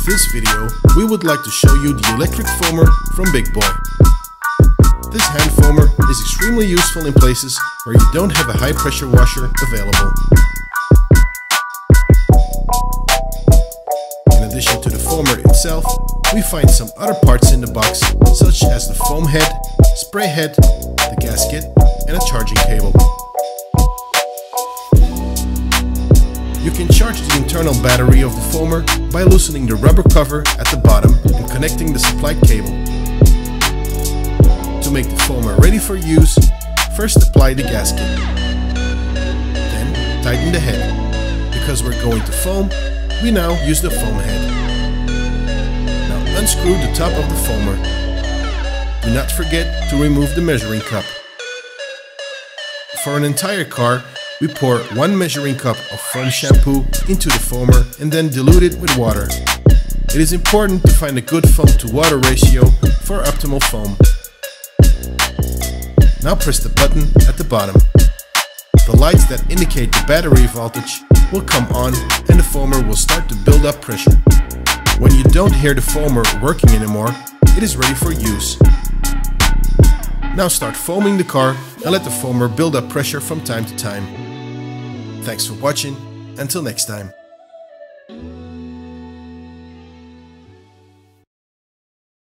this video, we would like to show you the electric foamer from BigBoi. This hand foamer is extremely useful in places where you don't have a high pressure washer available. In addition to the foamer itself, we find some other parts in the box, such as the foam head, spray head, the gasket, and a charging cable. You can charge the internal battery of the foamer by loosening the rubber cover at the bottom and connecting the supplied cable. To make the foamer ready for use, first apply the gasket. Then tighten the head. Because we're going to foam, we now use the foam head. Now unscrew the top of the foamer. Do not forget to remove the measuring cup. For an entire car, we pour 1 measuring cup of foam shampoo into the foamer and then dilute it with water. It is important to find a good foam to water ratio for optimal foam. Now press the button at the bottom. The lights that indicate the battery voltage will come on and the foamer will start to build up pressure. When you don't hear the foamer working anymore, it is ready for use. Now start foaming the car and let the foamer build up pressure from time to time. Thanks for watching. Until next time.